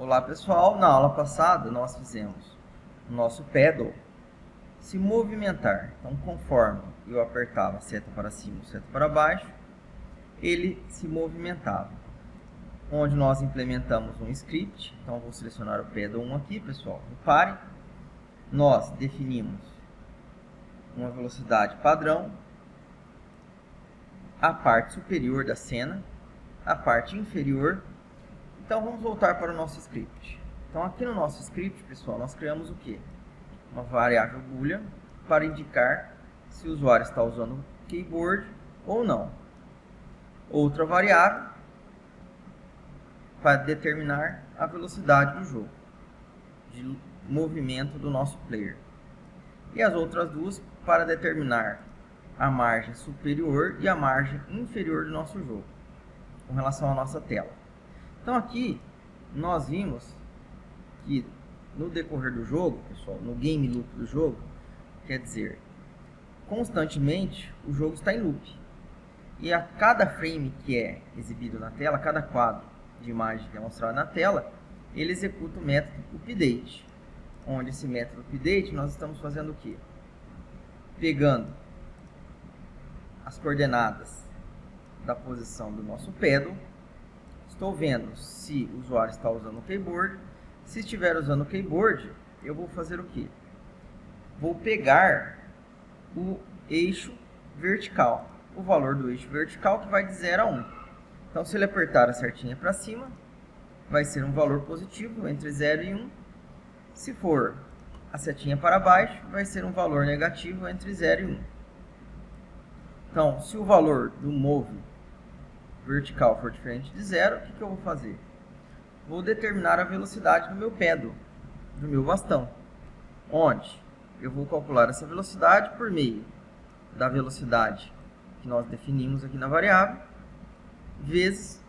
Olá pessoal, na aula passada nós fizemos o nosso pedal se movimentar. Então, conforme eu apertava a seta para cima ou seta para baixo, ele se movimentava. Onde nós implementamos um script. Então, vou selecionar o pedal 1 aqui, pessoal. Reparem, nós definimos uma velocidade padrão, a parte superior da cena, a parte inferior. Então, vamos voltar para o nosso script. Então, aqui no nosso script, pessoal, nós criamos o quê? Uma variável boolean para indicar se o usuário está usando o keyboard ou não. Outra variável para determinar a velocidade do jogo, de movimento do nosso player. E as outras duas para determinar a margem superior e a margem inferior do nosso jogo, com relação à nossa tela. Então aqui nós vimos que no decorrer do jogo, pessoal, no game loop do jogo, quer dizer, constantemente o jogo está em loop. E a cada frame que é exibido na tela, cada quadro de imagem que é mostrado na tela, ele executa o método update. Onde esse método update nós estamos fazendo o quê? Pegando as coordenadas da posição do nosso pedal. Estou vendo se o usuário está usando o keyboard. Se estiver usando o keyboard, eu vou fazer o quê? Vou pegar o eixo vertical, o valor do eixo vertical que vai de 0 a 1. Então, se ele apertar a setinha para cima, vai ser um valor positivo entre 0 e 1. Se for a setinha para baixo, vai ser um valor negativo entre 0 e 1. Então, se o valor do move vertical for diferente de 0, o que eu vou fazer? Vou determinar a velocidade do meu pedal, do meu bastão, onde eu vou calcular essa velocidade por meio da velocidade que nós definimos aqui na variável, vezes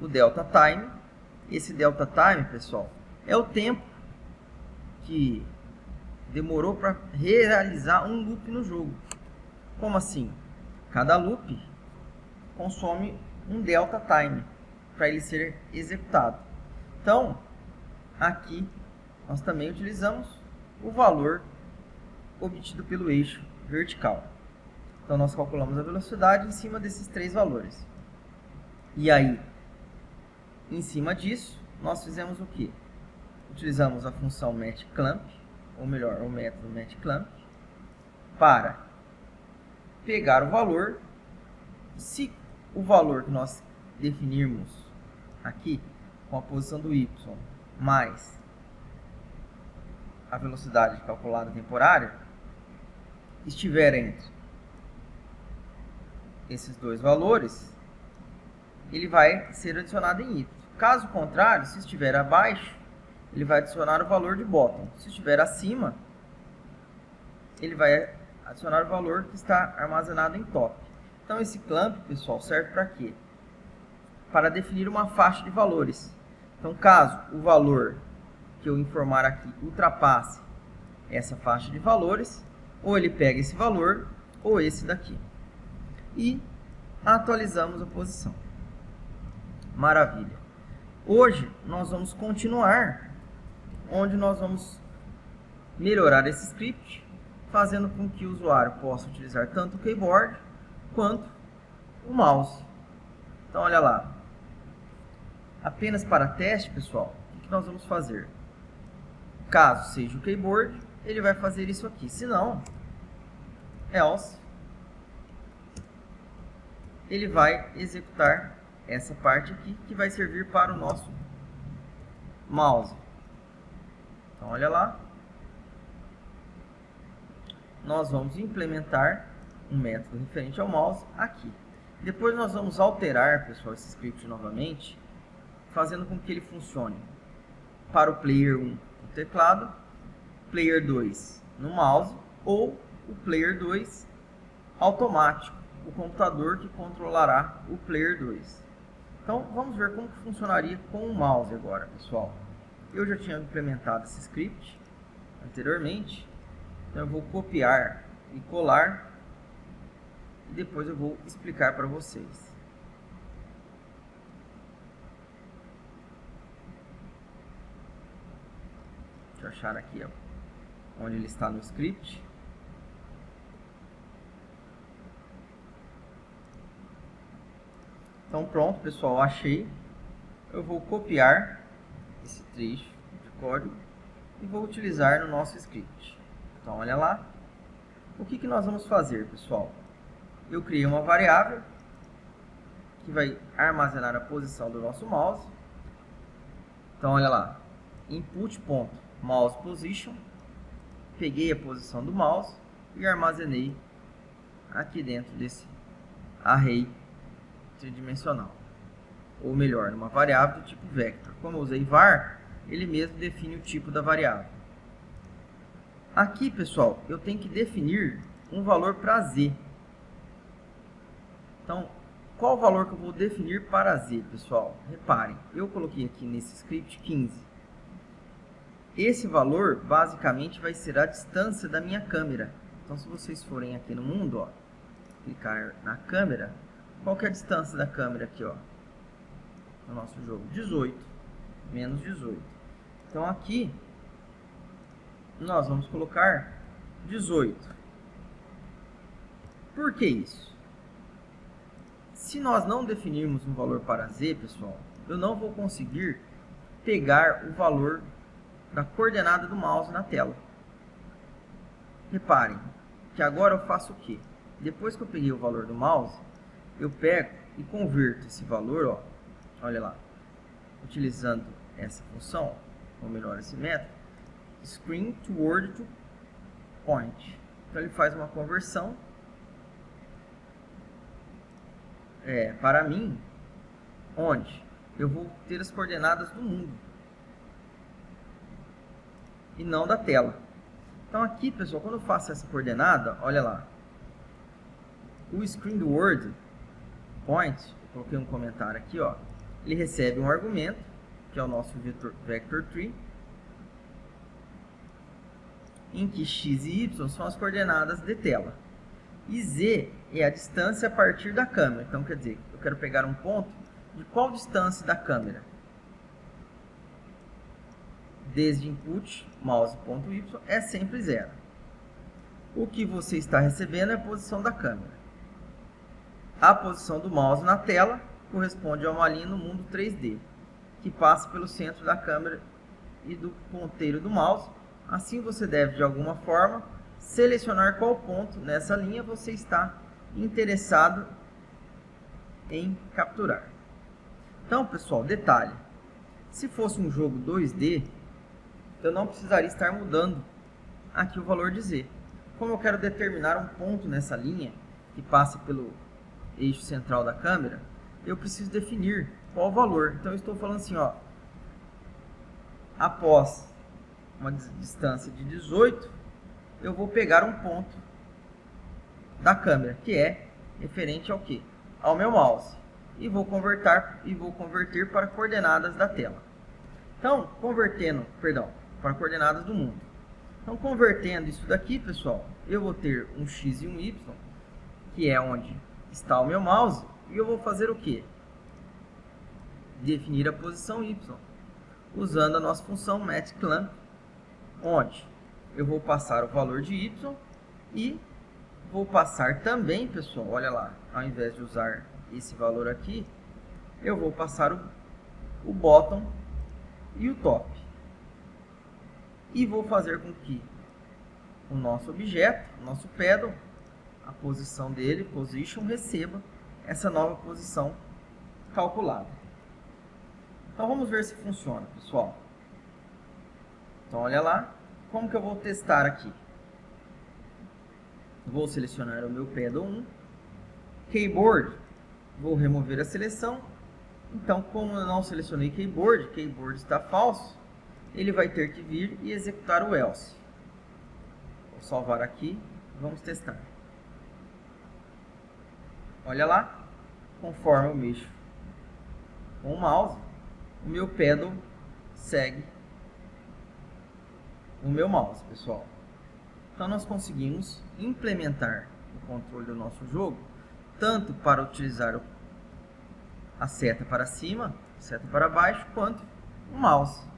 o delta time. Esse delta time, pessoal, é o tempo que demorou para realizar um loop no jogo. Como assim? Cada loop consome um delta time para ele ser executado. Então, aqui nós também utilizamos o valor obtido pelo eixo vertical. Então, nós calculamos a velocidade em cima desses três valores. E aí, em cima disso, nós fizemos o quê? Utilizamos a função matchClamp, ou melhor, o método matchClamp, para pegar o valor. Se o valor que nós definirmos aqui, com a posição do y mais a velocidade calculada temporária, estiver entre esses dois valores, ele vai ser adicionado em y. Caso contrário, se estiver abaixo, ele vai adicionar o valor de bottom. Se estiver acima, ele vai adicionar o valor que está armazenado em top. Então, esse clamp, pessoal, serve para quê? Para definir uma faixa de valores. Então, caso o valor que eu informar aqui ultrapasse essa faixa de valores, ou ele pega esse valor, ou esse daqui. E atualizamos a posição. Maravilha. Hoje, nós vamos continuar, onde nós vamos melhorar esse script, fazendo com que o usuário possa utilizar tanto o keyboard quanto o mouse. Então, olha lá. Apenas para teste, pessoal, o que nós vamos fazer? Caso seja o keyboard, ele vai fazer isso aqui. Se não, else, ele vai executar essa parte aqui, que vai servir para o nosso mouse. Então, olha lá. Nós vamos implementar um método referente ao mouse aqui. Depois nós vamos alterar, pessoal, esse script novamente, fazendo com que ele funcione para o player 1 no teclado, player 2 no mouse, ou o player 2 automático, o computador que controlará o player 2. Então, vamos ver como que funcionaria com o mouse agora, pessoal. Eu já tinha implementado esse script anteriormente, então eu vou copiar e colar, e depois eu vou explicar para vocês. achar aqui, ó, onde ele está no script. Então pronto, pessoal, achei. Eu vou copiar esse trecho de código e vou utilizar no nosso script. Então olha lá. O que nós vamos fazer, pessoal? Eu criei uma variável que vai armazenar a posição do nosso mouse. Então olha lá, input.mousePosition, peguei a posição do mouse e armazenei aqui dentro desse array tridimensional, ou melhor, numa variável do tipo vector. Como eu usei var, ele mesmo define o tipo da variável. Aqui, pessoal, eu tenho que definir um valor para z. Então, qual o valor que eu vou definir para z, pessoal? Reparem, eu coloquei aqui nesse script 15. Esse valor, basicamente, vai ser a distância da minha câmera. Então, se vocês forem aqui no mundo, ó, clicar na câmera, qual que é a distância da câmera aqui, ó, no nosso jogo? 18, menos 18. Então, aqui, nós vamos colocar 18. Por que isso? Se nós não definirmos um valor para z, pessoal, eu não vou conseguir pegar o valor da coordenada do mouse na tela. Reparem que agora eu faço o quê? Depois que eu peguei o valor do mouse, eu pego e converto esse valor, ó, olha lá, utilizando essa função, ou melhor, esse método, screen to word to point. Então ele faz uma conversão para mim, onde eu vou ter as coordenadas do mundo e não da tela. Então aqui, pessoal, quando eu faço essa coordenada, olha lá, o screen do word point, eu coloquei um comentário aqui, ó, ele recebe um argumento, que é o nosso vector tree, em que x e y são as coordenadas de tela. E z é a distância a partir da câmera. Então, quer dizer, eu quero pegar um ponto de qual distância da câmera? Desde input, mouse.y, é sempre 0. O que você está recebendo é a posição da câmera. A posição do mouse na tela corresponde a uma linha no mundo 3D, que passa pelo centro da câmera e do ponteiro do mouse. Assim você deve, de alguma forma, selecionar qual ponto nessa linha você está interessado em capturar. Então, pessoal, detalhe. Se fosse um jogo 2D, eu não precisaria estar mudando aqui o valor de z. Como eu quero determinar um ponto nessa linha, que passa pelo eixo central da câmera, eu preciso definir qual o valor. Então, eu estou falando assim, ó, após uma distância de 18, eu vou pegar um ponto da câmera, que é referente ao quê? Ao meu mouse. E vou converter para coordenadas da tela. Então, para coordenadas do mundo. Então, convertendo isso daqui, pessoal, eu vou ter um x e um y, que é onde está o meu mouse, e eu vou fazer o quê? Definir a posição y, usando a nossa função matClamp, onde eu vou passar o valor de y e vou passar também, pessoal, olha lá, ao invés de usar esse valor aqui, eu vou passar o bottom e o top. E vou fazer com que o nosso objeto, o nosso pedal, a posição dele, position, receba essa nova posição calculada. Então vamos ver se funciona, pessoal. Então olha lá, como que eu vou testar aqui? Vou selecionar o meu pedal 1, keyboard, vou remover a seleção. Então, como eu não selecionei keyboard está falso, ele vai ter que vir e executar o else. Vou salvar aqui, vamos testar. Olha lá, conforme eu mexo com o mouse, o meu pedal segue o meu mouse, pessoal. Então nós conseguimos implementar o controle do nosso jogo, tanto para utilizar a seta para cima, a seta para baixo, quanto o mouse.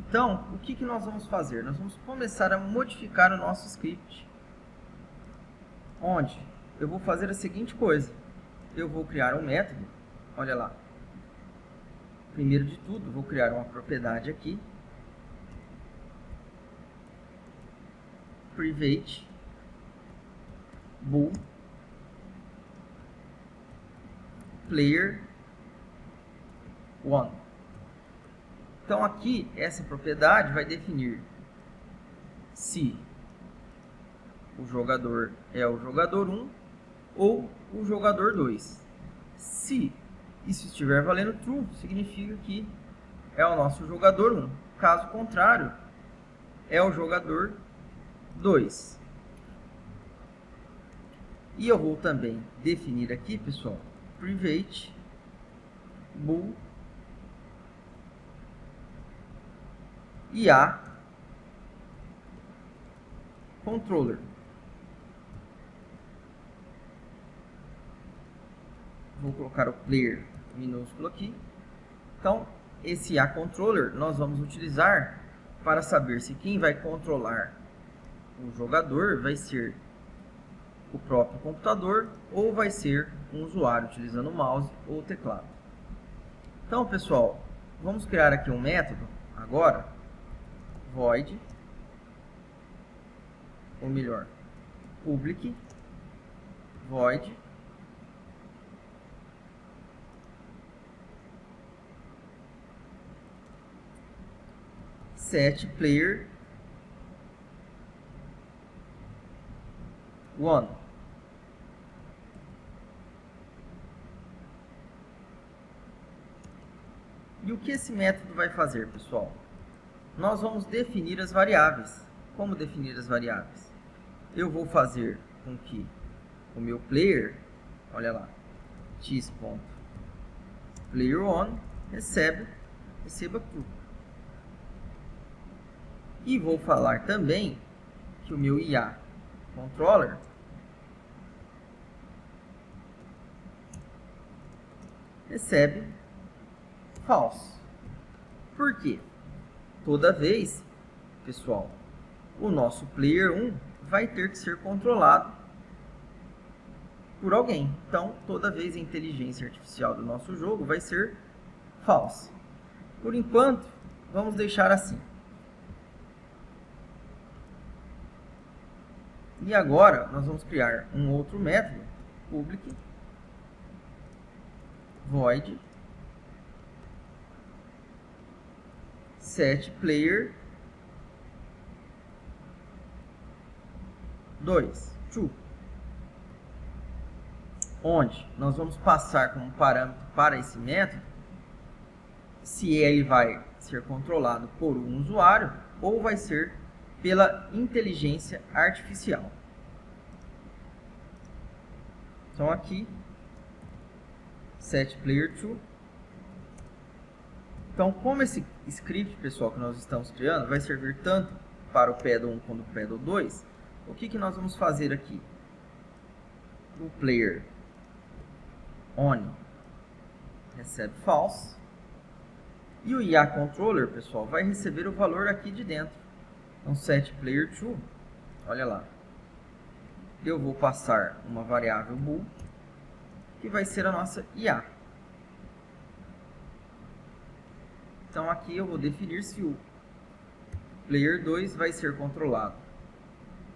Então, o que nós vamos fazer? Nós vamos começar a modificar o nosso script, onde eu vou fazer a seguinte coisa. Eu vou criar um método, olha lá. Primeiro de tudo, vou criar uma propriedade aqui, private bool player 1. Então aqui essa propriedade vai definir se o jogador é o jogador 1 ou o jogador 2. Se isso estiver valendo true, significa que é o nosso jogador 1. Caso contrário, é o jogador 2. E eu vou também definir aqui, pessoal, private bool IA controller. Vou colocar o player minúsculo aqui. Então, esse IA controller nós vamos utilizar para saber se quem vai controlar o jogador vai ser o próprio computador ou vai ser um usuário utilizando o mouse ou o teclado. Então, pessoal, vamos criar aqui um método agora, void, ou melhor, public void set player 1. E o que esse método vai fazer, pessoal? Nós vamos definir as variáveis. Como definir as variáveis? Eu vou fazer com que o meu player, olha lá, x.player1 receba true. E vou falar também que o meu IA controller recebe false. Por quê? Toda vez, pessoal, o nosso player 1 vai ter que ser controlado por alguém. Então, toda vez a inteligência artificial do nosso jogo vai ser false. Por enquanto, vamos deixar assim. E agora, nós vamos criar um outro método, public void set player 2 true, onde nós vamos passar como parâmetro para esse método se ele vai ser controlado por um usuário ou vai ser pela inteligência artificial. Então aqui set player 2. Então, como esse script, pessoal, que nós estamos criando vai servir tanto para o Paddle 1 quanto o Paddle 2, o que nós vamos fazer aqui? O player on recebe false e o IA controller, pessoal, vai receber o valor aqui de dentro. Então, set player 2, olha lá, eu vou passar uma variável bool que vai ser a nossa IA. Então, aqui eu vou definir se o player 2 vai ser controlado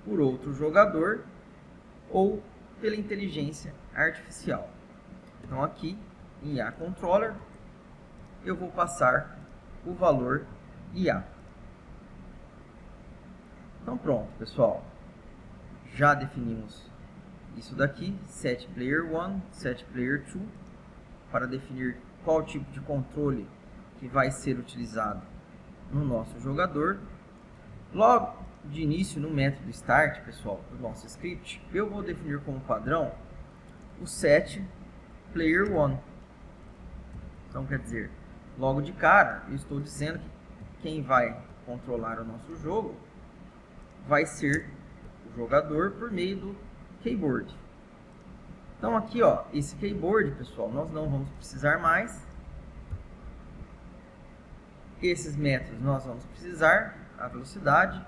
por outro jogador ou pela inteligência artificial. Então, aqui em IA Controller, eu vou passar o valor IA. Então, pronto, pessoal. Já definimos isso daqui, set player 1, set player 2, para definir qual tipo de controle que vai ser utilizado no nosso jogador. Logo de início, no método start, pessoal, do nosso script, eu vou definir como padrão o set player 1. Então, quer dizer, logo de cara, eu estou dizendo que quem vai controlar o nosso jogo vai ser o jogador por meio do keyboard. Então, aqui, ó, esse keyboard, pessoal, nós não vamos precisar mais. Esses métodos nós vamos precisar a velocidade,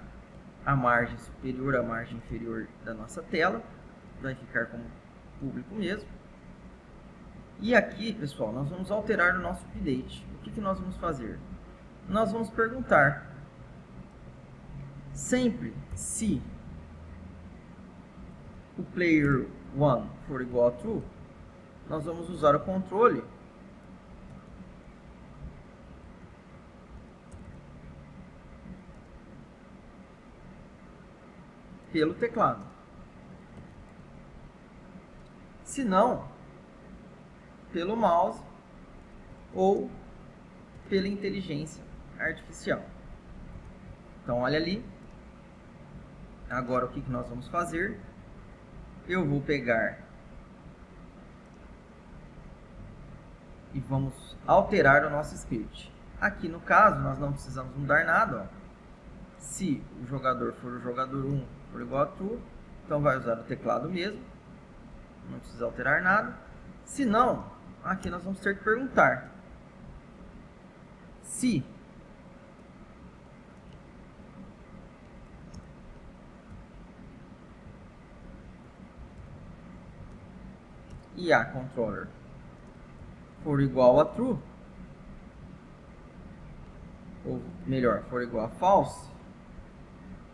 a margem superior, a margem inferior da nossa tela, vai ficar como público mesmo. E aqui, pessoal, nós vamos alterar o nosso update. O que nós vamos fazer? Nós vamos perguntar sempre se o player 1 for igual a true, nós vamos usar o controle pelo teclado. Se não, pelo mouse ou pela inteligência artificial. Então, olha ali. Agora, o que nós vamos fazer? Eu vou pegar e vamos alterar o nosso script. Aqui, no caso, nós não precisamos mudar nada. Ó. Se o jogador for o jogador 1 for igual a true, então vai usar o teclado mesmo. Não precisa alterar nada. Se não, aqui nós vamos ter que perguntar se IA controller for igual a true, ou melhor, for igual a false,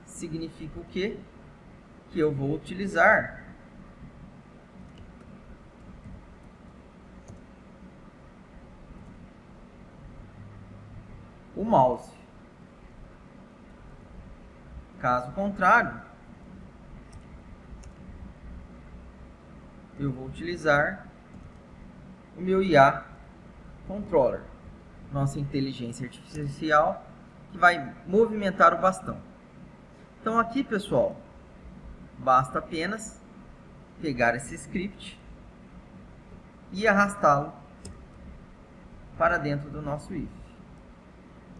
significa o quê? Que eu vou utilizar o mouse. Caso contrário, eu vou utilizar o meu IA controller, nossa inteligência artificial, que vai movimentar o bastão. Então aqui, pessoal, basta apenas pegar esse script e arrastá-lo para dentro do nosso if.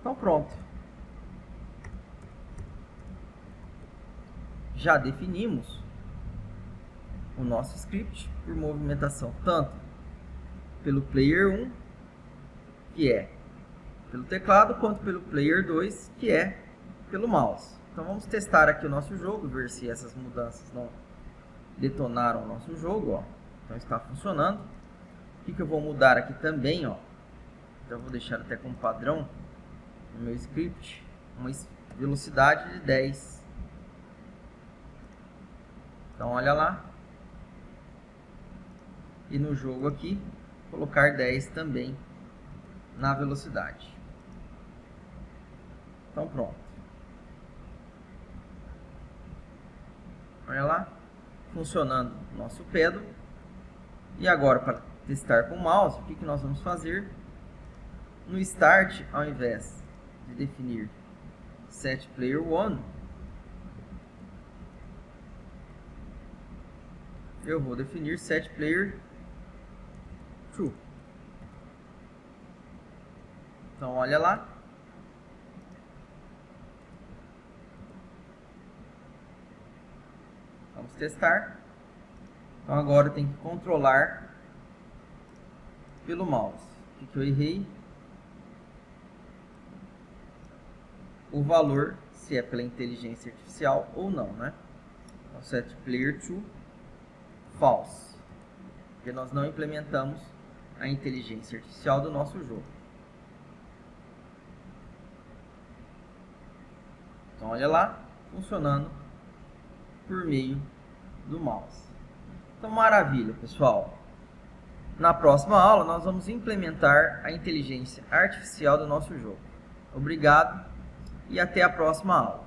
Então pronto. Já definimos o nosso script por movimentação tanto pelo player 1, que é pelo teclado, quanto pelo player 2, que é pelo mouse. Então vamos testar aqui o nosso jogo, ver se essas mudanças não detonaram o nosso jogo. Ó. Então está funcionando. O que eu vou mudar aqui também, ó. Então eu vou deixar até como padrão no meu script uma velocidade de 10. Então olha lá. E no jogo aqui, colocar 10 também na velocidade. Então pronto. Olha lá, funcionando o nosso pedal. E agora, para testar com o mouse, o que nós vamos fazer? No Start, ao invés de definir Set Player 1, eu vou definir Set Player 2. Então, olha lá. Vamos testar. Então, agora eu tenho que controlar pelo mouse. O que eu errei? O valor, se é pela inteligência artificial ou não, né? Então, set player to false. Porque nós não implementamos a inteligência artificial do nosso jogo. Então, olha lá, funcionando por meio do mouse. Então, maravilha, pessoal. Na próxima aula, nós vamos implementar a inteligência artificial do nosso jogo. Obrigado e até a próxima aula.